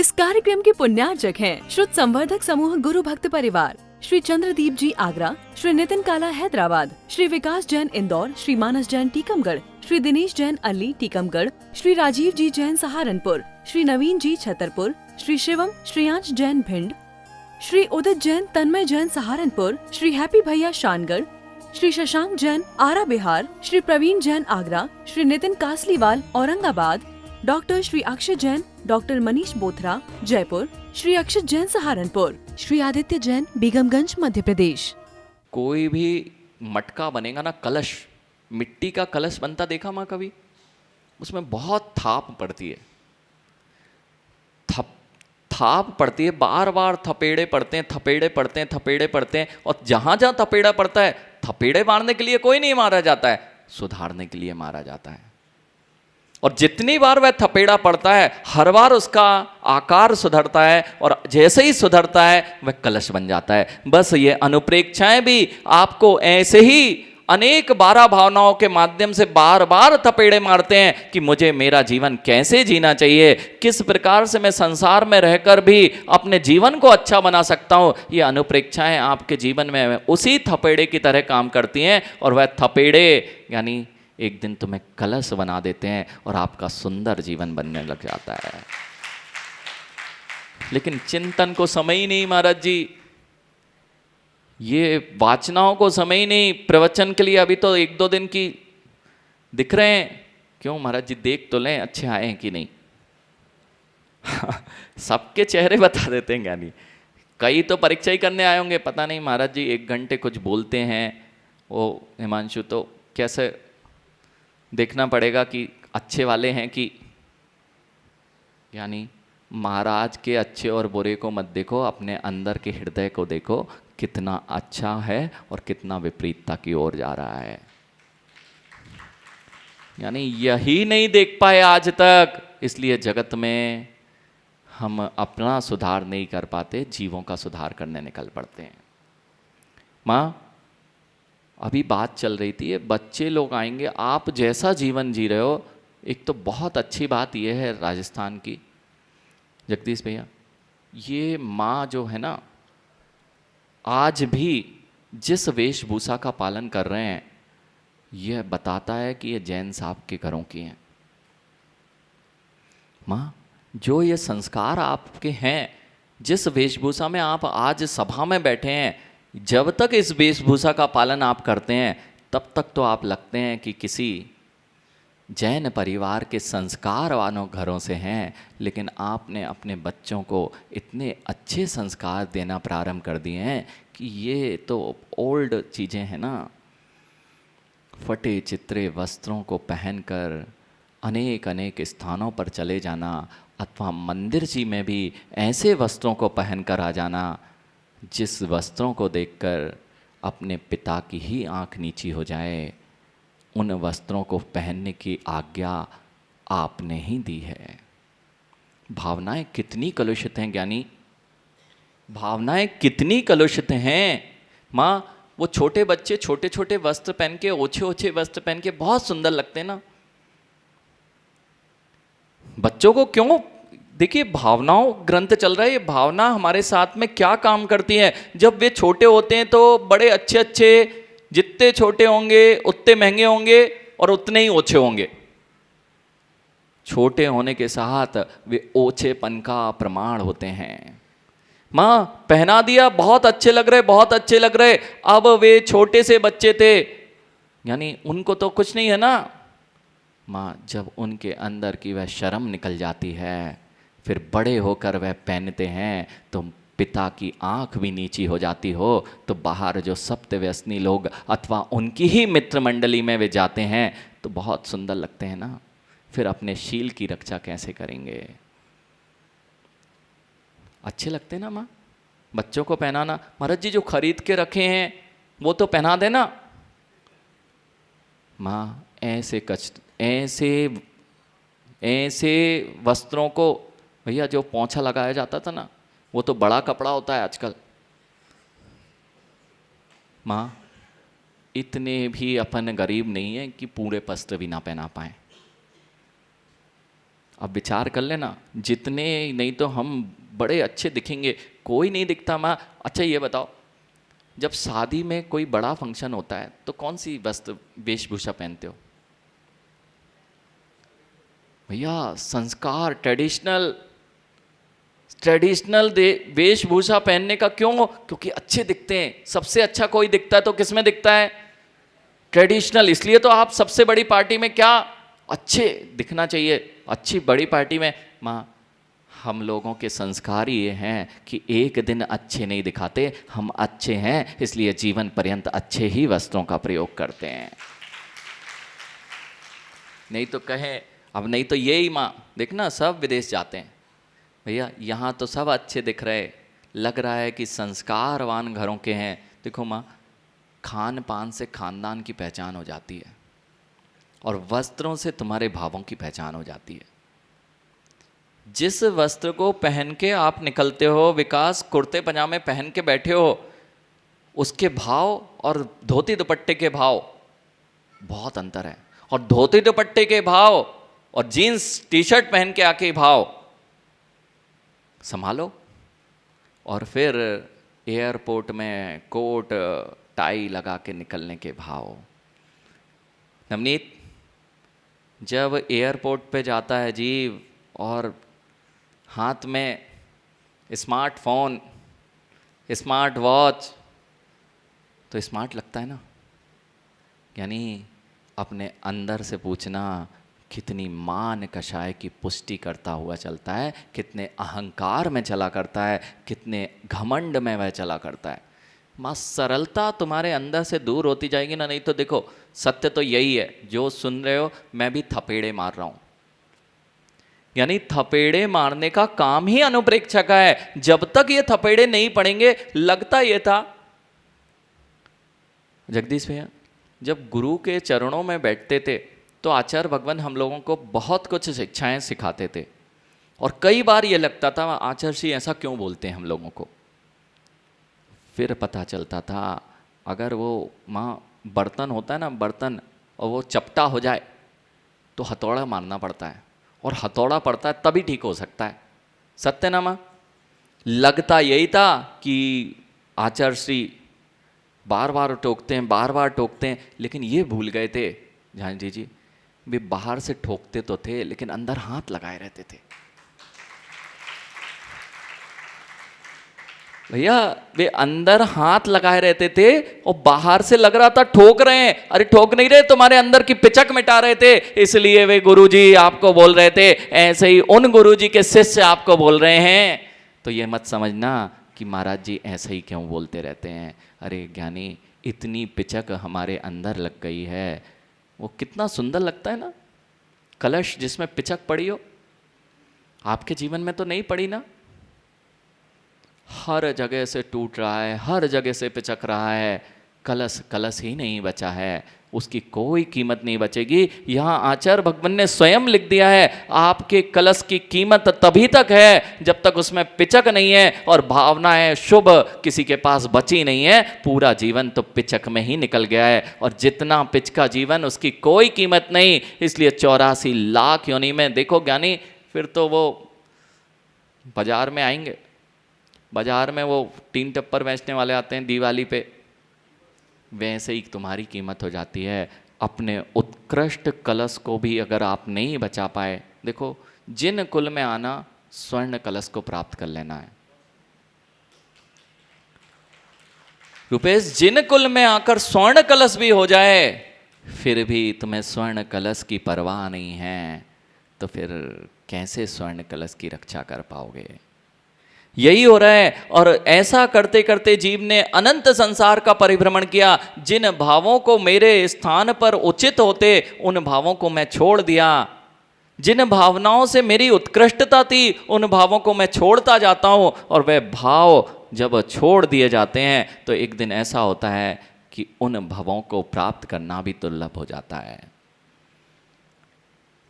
इस कार्यक्रम के पुण्यार्चक हैं श्रुत संवर्धक समूह गुरु भक्त परिवार, श्री चंद्रदीप जी आगरा, श्री नितिन काला हैदराबाद, श्री विकास जैन इंदौर, श्री मानस जैन टीकमगढ़, श्री दिनेश जैन अल्ली टीकमगढ़, श्री राजीव जी जैन सहारनपुर, श्री नवीन जी छतरपुर, श्री शिवम श्रेयांश जैन भिंड, श्री उदित जैन तन्मय जैन सहारनपुर, श्री हैप्पी भैया शानगढ़, श्री शशांक जैन आरा बिहार, श्री प्रवीण जैन आगरा, श्री नितिन कासलीवाल औरंगाबाद, डॉक्टर श्री अक्षय जैन, डॉक्टर मनीष बोथरा जयपुर, श्री अक्षत जैन सहारनपुर, श्री आदित्य जैन बेगमगंज मध्य प्रदेश। कोई भी मटका बनेगा ना, कलश, मिट्टी का कलश बनता देखा माँ कभी? उसमें बहुत थाप पड़ती है, थाप पड़ती है, बार बार थपेड़े पड़ते हैं, थपेड़े पड़ते हैं, थपेड़े पड़ते हैं। और जहां जहां थपेड़ा पड़ता है, थपेड़े मारने के लिए कोई नहीं मारा जाता है, सुधारने के लिए मारा जाता है। और जितनी बार वह थपेड़ा पड़ता है, हर बार उसका आकार सुधरता है, और जैसे ही सुधरता है वह कलश बन जाता है। बस ये अनुप्रेक्षाएं भी आपको ऐसे ही अनेक 12 भावनाओं के माध्यम से बार बार थपेड़े मारते हैं कि मुझे मेरा जीवन कैसे जीना चाहिए, किस प्रकार से मैं संसार में रहकर भी अपने जीवन को अच्छा बना सकता हूँ। ये अनुप्रेक्षाएं आपके जीवन में उसी थपेड़े की तरह काम करती हैं, और वह थपेड़े यानी एक दिन तुम्हें कलश बना देते हैं और आपका सुंदर जीवन बनने लग जाता है। लेकिन चिंतन को समय ही नहीं महाराज जी, ये वाचनाओं को समय ही नहीं, प्रवचन के लिए अभी तो 1-2 दिन की दिख रहे हैं। क्यों महाराज जी, देख तो लें अच्छे आए हैं कि नहीं। सबके चेहरे बता देते हैं ज्ञानी। कई तो परीक्षा ही करने आए होंगे, पता नहीं महाराज जी 1 घंटे कुछ बोलते हैं। वो हिमांशु तो कैसे देखना पड़ेगा कि अच्छे वाले हैं कि, यानी महाराज के अच्छे और बुरे को मत देखो, अपने अंदर के हृदय को देखो, कितना अच्छा है और कितना विपरीतता की ओर जा रहा है। यानी यही नहीं देख पाए आज तक, इसलिए जगत में हम अपना सुधार नहीं कर पाते, जीवों का सुधार करने निकल पड़ते हैं। माँ, अभी बात चल रही थी, ये बच्चे लोग आएंगे, आप जैसा जीवन जी रहे हो, एक तो बहुत अच्छी बात यह है राजस्थान की, जगदीश भैया, ये माँ जो है ना, आज भी जिस वेशभूषा का पालन कर रहे हैं, यह बताता है कि ये जैन साहब के घरों की हैं। माँ, जो ये संस्कार आपके हैं, जिस वेशभूषा में आप आज सभा में बैठे हैं, जब तक इस वेशभूषा का पालन आप करते हैं, तब तक तो आप लगते हैं कि किसी जैन परिवार के संस्कार वालों घरों से हैं। लेकिन आपने अपने बच्चों को इतने अच्छे संस्कार देना प्रारंभ कर दिए हैं कि ये तो ओल्ड चीज़ें हैं ना। फटे चित्रे वस्त्रों को पहनकर अनेक अनेक स्थानों पर चले जाना, अथवा मंदिर जी में भी ऐसे वस्त्रों को पहनकर आ जाना जिस वस्त्रों को देखकर अपने पिता की ही आंख नीची हो जाए, उन वस्त्रों को पहनने की आज्ञा आपने ही दी है। भावनाएं कितनी कलुषित हैं ज्ञानी, भावनाएं कितनी कलुषित हैं। माँ, वो छोटे बच्चे छोटे छोटे वस्त्र पहन के, ओछे ओछे वस्त्र पहन के बहुत सुंदर लगते हैं ना। बच्चों को क्यों, देखिए भावनाओं ग्रंथ चल रहा है, ये भावना हमारे साथ में क्या काम करती है। जब वे छोटे होते हैं तो बड़े अच्छे अच्छे, जितने छोटे होंगे उतने महंगे होंगे और उतने ही ओछे होंगे। छोटे होने के साथ वे ओछेपन का प्रमाण होते हैं। माँ, पहना दिया, बहुत अच्छे लग रहे, बहुत अच्छे लग रहे। अब वे छोटे से बच्चे थे, यानी उनको तो कुछ नहीं है ना। माँ, जब उनके अंदर की वह शर्म निकल जाती है, फिर बड़े होकर वह पहनते हैं तो पिता की आंख भी नीची हो जाती हो, तो बाहर जो सप्त व्यसनी लोग अथवा उनकी ही मित्र मंडली में वे जाते हैं तो बहुत सुंदर लगते हैं ना। फिर अपने शील की रक्षा कैसे करेंगे। अच्छे लगते हैं ना माँ, बच्चों को पहनाना। महाराज जी जो खरीद के रखे हैं वो तो पहना देना। माँ, ऐसे वस्त्रों को, भैया जो पोंछा लगाया जाता था ना, वो तो बड़ा कपड़ा होता है आजकल। माँ, इतने भी अपन गरीब नहीं हैं कि पूरे वस्त्र भी ना पहना पाए। अब विचार कर लेना, जितने नहीं तो हम बड़े अच्छे दिखेंगे, कोई नहीं दिखता माँ। अच्छा ये बताओ, जब शादी में कोई बड़ा फंक्शन होता है तो कौन सी वस्त्र वेशभूषा पहनते हो भैया? संस्कार, ट्रेडिशनल वेशभूषा पहनने का क्यों? क्योंकि अच्छे दिखते हैं। सबसे अच्छा कोई दिखता है तो किस में दिखता है? ट्रेडिशनल। इसलिए तो आप सबसे बड़ी पार्टी में क्या अच्छे दिखना चाहिए, अच्छी बड़ी पार्टी में। माँ, हम लोगों के संस्कार ये हैं कि एक दिन अच्छे नहीं दिखाते, हम अच्छे हैं इसलिए जीवन पर्यंत अच्छे ही वस्त्रों का प्रयोग करते हैं। नहीं तो कहें, अब नहीं तो यही माँ देखना, सब विदेश जाते हैं भैया, यहाँ तो सब अच्छे दिख रहे, लग रहा है कि संस्कारवान घरों के हैं। देखो माँ, खान पान से खानदान की पहचान हो जाती है और वस्त्रों से तुम्हारे भावों की पहचान हो जाती है। जिस वस्त्र को पहन के आप निकलते हो, विकास कुर्ते पजामे पहन के बैठे हो, उसके भाव और धोती दुपट्टे के भाव बहुत अंतर है। और धोती दुपट्टे के भाव और जीन्स टी शर्ट पहन के आके भाव संभालो। और फिर एयरपोर्ट में कोट टाई लगा के निकलने के भाव। नवनीत, जब एयरपोर्ट पे जाता है जीव और हाथ में स्मार्टफोन, स्मार्ट वॉच, तो स्मार्ट लगता है ना। यानी अपने अंदर से पूछना, कितनी मान कषाय की पुष्टि करता हुआ चलता है, कितने अहंकार में चला करता है, कितने घमंड में वह चला करता है। माँ, सरलता तुम्हारे अंदर से दूर होती जाएगी ना। नहीं तो देखो, सत्य तो यही है, जो सुन रहे हो मैं भी थपेड़े मार रहा हूं। यानी थपेड़े मारने का काम ही अनुप्रेक्षक का है। जब तक ये थपेड़े नहीं पड़ेंगे, लगता ये था जगदीश भैया, जब गुरु के चरणों में बैठते थे तो आचार्य भगवान हम लोगों को बहुत कुछ शिक्षाएं सिखाते थे। और कई बार ये लगता था आचार्य श्री ऐसा क्यों बोलते हैं हम लोगों को। फिर पता चलता था, अगर वो माँ बर्तन होता है ना, बर्तन, और वो चपटा हो जाए तो हथौड़ा मारना पड़ता है, और हथौड़ा पड़ता है तभी ठीक हो सकता है। सत्य ना माँ? लगता यही था कि आचार्य श्री बार बार टोकते हैं, बार बार टोकते हैं, लेकिन ये भूल गए थे जानजी जी, वे बाहर से ठोकते तो थे लेकिन अंदर हाथ लगाए रहते थे। भैया, वे अंदर हाथ लगाए रहते थे और बाहर से लग रहा था ठोक रहे हैं। अरे ठोक नहीं रहे, तुम्हारे अंदर की पिचक मिटा रहे थे। इसलिए वे गुरुजी आपको बोल रहे थे, ऐसे ही उन गुरुजी के शिष्य आपको बोल रहे हैं। तो ये मत समझना कि महाराज जी ऐसे ही क्यों बोलते रहते हैं। अरे ज्ञानी, इतनी पिचक हमारे अंदर लग गई है। वो कितना सुंदर लगता है ना, कलश जिसमें पिचक पड़ी हो। आपके जीवन में तो नहीं पड़ी ना? हर जगह से टूट रहा है, हर जगह से पिचक रहा है, कलश ही नहीं बचा है, उसकी कोई कीमत नहीं बचेगी। यहाँ आचार्य भगवान ने स्वयं लिख दिया है, आपके कलश की कीमत तभी तक है जब तक उसमें पिचक नहीं है और भावनाएं शुभ किसी के पास बची नहीं है। पूरा जीवन तो पिचक में ही निकल गया है, और जितना पिचका जीवन उसकी कोई कीमत नहीं। इसलिए 84 लाख योनि में देखो ज्ञानी, फिर तो वो बाजार में आएंगे, बाजार में वो टीन टप्पर बेचने वाले आते हैं दिवाली पे, वैसे ही तुम्हारी कीमत हो जाती है। अपने उत्कृष्ट कलश को भी अगर आप नहीं बचा पाए, देखो जिन कुल में आना स्वर्ण कलश को प्राप्त कर लेना है। रुपेश, जिन कुल में आकर स्वर्ण कलश भी हो जाए, फिर भी तुम्हें स्वर्ण कलश की परवाह नहीं है, तो फिर कैसे स्वर्ण कलश की रक्षा कर पाओगे? यही हो रहा है। और ऐसा करते करते जीव ने अनंत संसार का परिभ्रमण किया। जिन भावों को मेरे स्थान पर उचित होते, उन भावों को मैं छोड़ दिया। जिन भावनाओं से मेरी उत्कृष्टता थी, उन भावों को मैं छोड़ता जाता हूं। और वह भाव जब छोड़ दिए जाते हैं तो एक दिन ऐसा होता है कि उन भावों को प्राप्त करना भी दुर्लभ हो जाता है।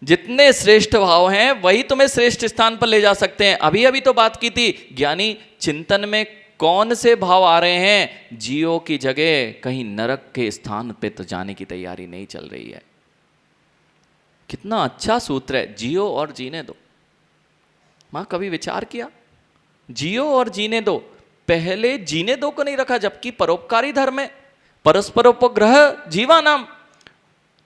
जितने श्रेष्ठ भाव हैं वही तुम्हें श्रेष्ठ स्थान पर ले जा सकते हैं। अभी अभी तो बात की थी ज्ञानी, चिंतन में कौन से भाव आ रहे हैं? जियो की जगह कहीं नरक के स्थान पे तो जाने की तैयारी नहीं चल रही है। कितना अच्छा सूत्र है, जियो और जीने दो। माँ कभी विचार किया? जियो और जीने दो, पहले जीने दो को नहीं रखा, जबकि परोपकारी धर्म है, परस्परोपग्रह जीवानाम।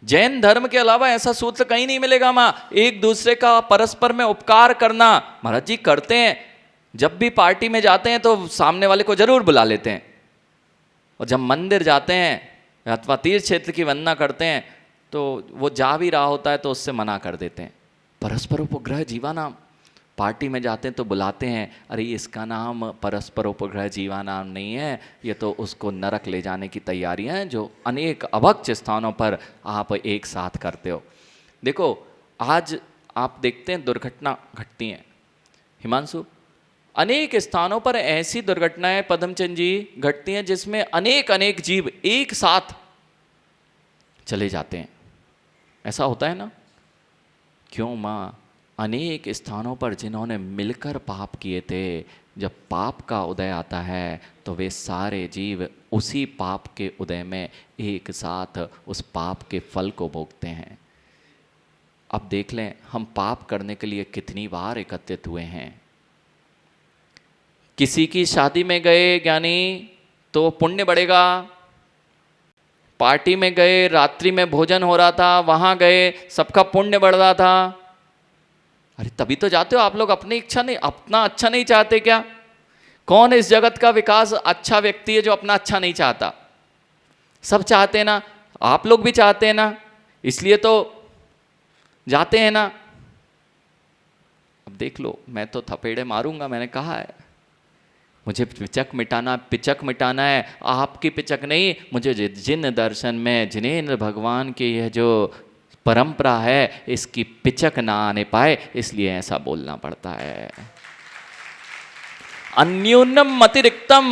जैन धर्म के अलावा ऐसा सूत्र कहीं नहीं मिलेगा माँ, एक दूसरे का परस्पर में उपकार करना। महाराज जी करते हैं, जब भी पार्टी में जाते हैं तो सामने वाले को जरूर बुला लेते हैं, और जब मंदिर जाते हैं अथवा तीर्थ क्षेत्र की वंदना करते हैं तो वो जा भी रहा होता है तो उससे मना कर देते हैं। परस्परोपग्रह जीवानाम, पार्टी में जाते हैं तो बुलाते हैं, अरे इसका नाम परस्परोपग्रह जीवानाम नहीं है, ये तो उसको नरक ले जाने की तैयारियां हैं जो अनेक अभक्त स्थानों पर आप एक साथ करते हो। देखो आज आप देखते हैं दुर्घटना घटती हैं हिमांशु, अनेक स्थानों पर ऐसी दुर्घटनाएं पद्मचंद जी घटती हैं जिसमें अनेक अनेक जीव एक साथ चले जाते हैं। ऐसा होता है ना? क्यों माँ? अनेक स्थानों पर जिन्होंने मिलकर पाप किए थे, जब पाप का उदय आता है तो वे सारे जीव उसी पाप के उदय में एक साथ उस पाप के फल को भोगते हैं। अब देख लें हम पाप करने के लिए कितनी बार एकत्रित हुए हैं। किसी की शादी में गए ज्ञानी तो पुण्य बढ़ेगा, पार्टी में गए, रात्रि में भोजन हो रहा था वहां गए, सबका पुण्य बढ़ रहा था। अरे तभी तो जाते हो आप लोग, अपनी इच्छा नहीं, अपना अच्छा नहीं चाहते क्या? कौन इस जगत का विकास अच्छा व्यक्ति है जो अपना अच्छा नहीं चाहता? सब चाहते हैं ना, आप लोग भी चाहते हैं ना, इसलिए तो जाते हैं ना। अब देख लो, मैं तो थपेड़े मारूंगा, मैंने कहा है मुझे पिचक मिटाना है, आपकी पिचक नहीं, मुझे जिन दर्शन में जिनेंद्र भगवान की यह जो परंपरा है इसकी पिचक ना आने पाए, इसलिए ऐसा बोलना पड़ता है। अन्यूनम अतिरिक्तम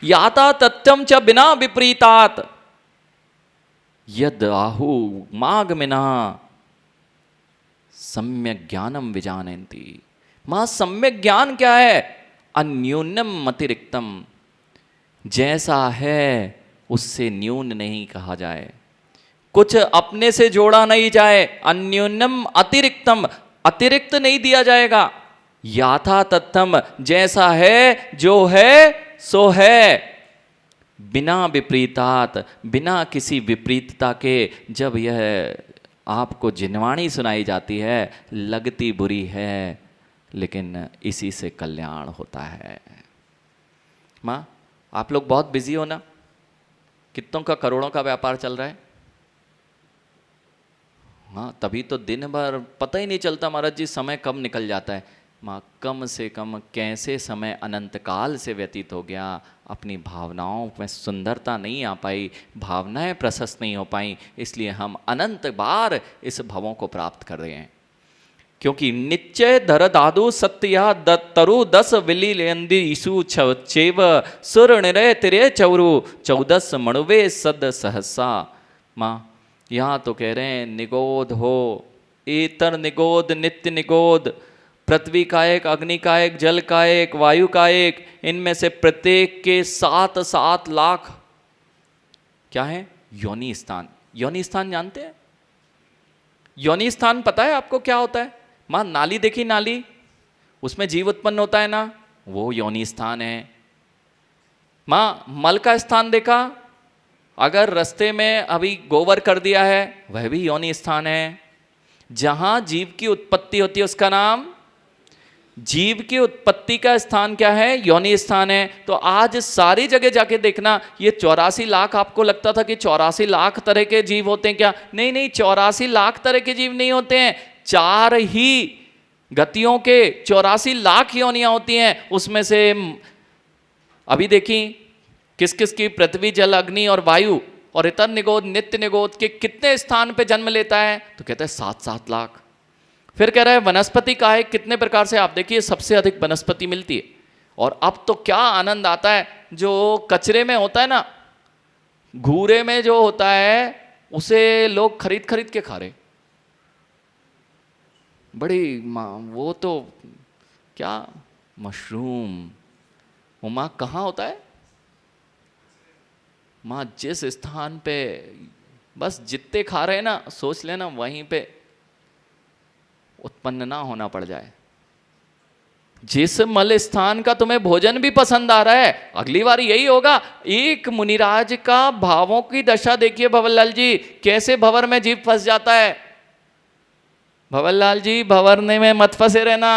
याता तथ्यम च बिना विपरीतात यद आहु मागमिना सम्यक ज्ञानम विजानन्ति। मां सम्यक ज्ञान क्या है? अन्यूनम अतिरिक्तम, जैसा है उससे न्यून नहीं कहा जाए, कुछ अपने से जोड़ा नहीं जाए। अन्यूनम अतिरिक्तम, अतिरिक्त नहीं दिया जाएगा। याथा तथ्यम, जैसा है जो है सो है, बिना विपरीतात, बिना किसी विपरीतता के। जब यह आपको जिनवाणी सुनाई जाती है लगती बुरी है, लेकिन इसी से कल्याण होता है। माँ आप लोग बहुत बिजी हो ना, कितनों का करोड़ों का व्यापार चल रहा है। हाँ तभी तो दिन भर पता ही नहीं चलता महाराज जी, समय कब निकल जाता है। माँ कम से कम कैसे समय अनंत काल से व्यतीत हो गया, अपनी भावनाओं में सुंदरता नहीं आ पाई, भावनाएं प्रशस्त नहीं हो पाई, इसलिए हम अनंत बार इस भवों को प्राप्त कर रहे हैं। क्योंकि निश्चय धर दादु सत्या तरु 10 विली लेंदी ईसु चेव सुर निरय तिरे चौरु 14 मणुवे सद सहसा। माँ यहाँ तो कह रहे हैं निगोद हो, एतर निगोद, नित्य निगोद, पृथ्वी का एक, अग्नि का एक, जल का एक, वायु का एक, इनमें से प्रत्येक के 7-7 लाख क्या है? योनि स्थान। योनि स्थान जानते हैं? योनि स्थान पता है आपको क्या होता है? माँ नाली देखी, नाली, उसमें जीव उत्पन्न होता है ना, वो योनि स्थान है। माँ मल का स्थान देखा, अगर रास्ते में अभी गोबर कर दिया है वह भी योनि स्थान है। जहां जीव की उत्पत्ति होती है उसका नाम, जीव की उत्पत्ति का स्थान क्या है? योनि स्थान है। तो आज सारी जगह जाके देखना, ये 84 लाख, आपको लगता था कि 84 लाख तरह के जीव होते हैं क्या? नहीं नहीं, 84 लाख तरह के जीव नहीं होते हैं, 4 ही गतियों के 84 लाख योनियां होती हैं। उसमें से अभी देखी किस किस की, पृथ्वी जल अग्नि और वायु और इतर निगोद नित्य निगोद के कितने स्थान पे जन्म लेता है? तो कहता है 7-7 लाख। फिर कह रहा है वनस्पति का है कितने प्रकार से, आप देखिए सबसे अधिक वनस्पति मिलती है। और अब तो क्या आनंद आता है, जो कचरे में होता है ना, घूरे में जो होता है उसे लोग खरीद खरीद के खा रहे, बड़ी वो तो क्या मशरूम, वो माँ कहाँ होता है? माँ जिस स्थान पे बस जितने खा रहे हैं ना, सोच लेना वहीं पे उत्पन्न ना होना पड़ जाए। जिस मल स्थान का तुम्हें भोजन भी पसंद आ रहा है, अगली बार यही होगा। एक मुनिराज का भावों की दशा देखिए भंवरलाल जी, कैसे भंवर में जीव फंस जाता है। भंवरलाल जी भंवरने में मत फंसे रहना,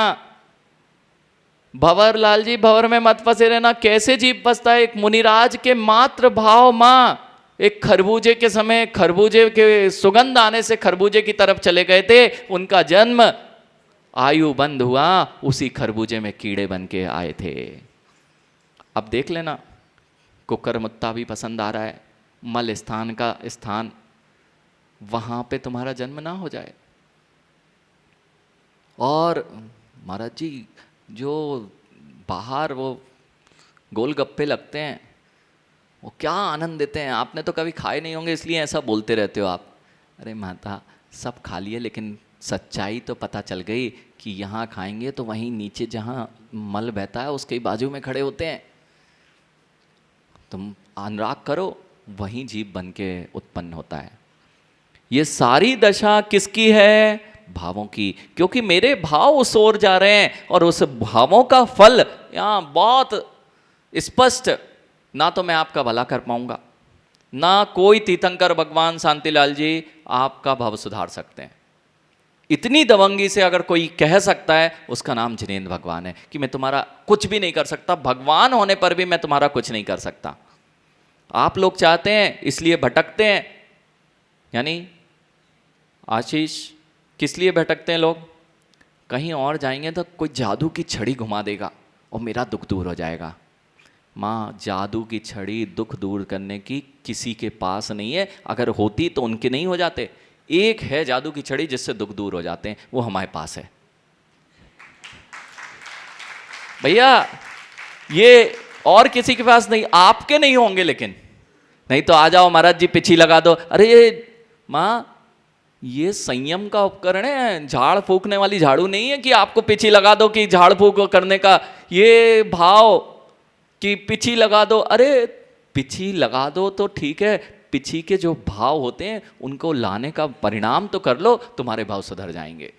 भंवरलाल जी भंवर में मत फंसे रहना। कैसे जीव फंसता है, एक मुनिराज के मात्र भाव मां एक खरबूजे के समय, खरबूजे के सुगंध आने से खरबूजे की तरफ चले गए थे, उनका जन्म आयु बंद हुआ, उसी खरबूजे में कीड़े बन के आए थे। अब देख लेना, कुकर मुत्ता भी पसंद आ रहा है, मल स्थान का स्थान, वहां पे तुम्हारा जन्म ना हो जाए। और महाराज जी जो बाहर वो गोलगप्पे लगते हैं, वो क्या आनंद देते हैं। आपने तो कभी खाए नहीं होंगे इसलिए ऐसा बोलते रहते हो आप। अरे माता, सब खा लिए, लेकिन सच्चाई तो पता चल गई कि यहाँ खाएंगे तो वहीं नीचे जहाँ मल बहता है उसके बाजू में खड़े होते हैं। तुम अनुराग करो, वहीं जीव बन के उत्पन्न होता है। ये सारी दशा किसकी है? भावों की। क्योंकि मेरे भाव उस ओर जा रहे हैं और उस भावों का फल यहाँ बहुत स्पष्ट, ना तो मैं आपका भला कर पाऊंगा, ना कोई तीर्थंकर भगवान शांतिलाल जी आपका भाव सुधार सकते हैं। इतनी दबंगी से अगर कोई कह सकता है, उसका नाम जिनेंद्र भगवान है कि मैं तुम्हारा कुछ भी नहीं कर सकता, भगवान होने पर भी मैं तुम्हारा कुछ नहीं कर सकता। आप लोग चाहते हैं इसलिए भटकते हैं। यानी आशीष, किस लिए भटकते हैं लोग? कहीं और जाएंगे तो कोई जादू की छड़ी घुमा देगा और मेरा दुख दूर हो जाएगा। माँ, जादू की छड़ी दुख दूर करने की किसी के पास नहीं है। अगर होती तो उनके नहीं हो जाते। एक है जादू की छड़ी जिससे दुख दूर हो जाते हैं, वो हमारे पास है भैया। ये और किसी के पास नहीं, आपके नहीं होंगे, लेकिन नहीं तो आ जाओ महाराज जी पिछी लगा दो। अरे माँ, ये संयम का उपकरण है, झाड़ फूकने वाली झाड़ू नहीं है कि आपको पिछी लगा दो कि झाड़ फूक करने का। ये भाव कि पिछी लगा दो, अरे पिछी लगा दो तो ठीक है, पिछी के जो भाव होते हैं उनको लाने का परिणाम तो कर लो, तुम्हारे भाव सुधर जाएंगे।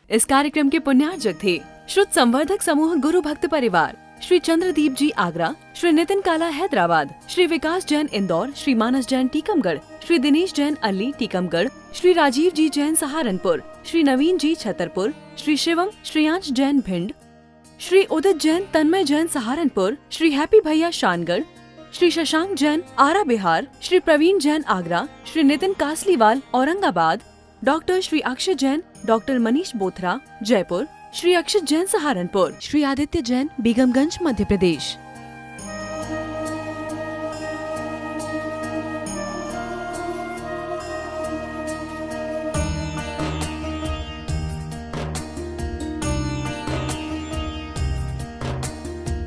इस कार्यक्रम के पुण्यार्जक थे श्रुत संवर्धक समूह गुरु भक्त परिवार, श्री चंद्रदीप जी आगरा, श्री नितिन काला हैदराबाद, श्री विकास जैन इंदौर, श्री मानस जैन टीकमगढ़, श्री दिनेश जैन अल्ली टीकमगढ़, श्री राजीव जी जैन सहारनपुर, श्री नवीन जी छतरपुर, श्री शिवम श्रेयांश जैन भिंड, श्री उदित जैन तन्मय जैन सहारनपुर, श्री हैप्पी भैया शानगढ़, श्री शशांक जैन आरा बिहार, श्री प्रवीण जैन आगरा, श्री नितिन कासलीवाल औरंगाबाद, डॉक्टर श्री अक्षय जैन, डॉक्टर मनीष बोथरा जयपुर, श्री अक्षित जैन सहारनपुर, श्री आदित्य जैन बेगमगंज मध्य प्रदेश।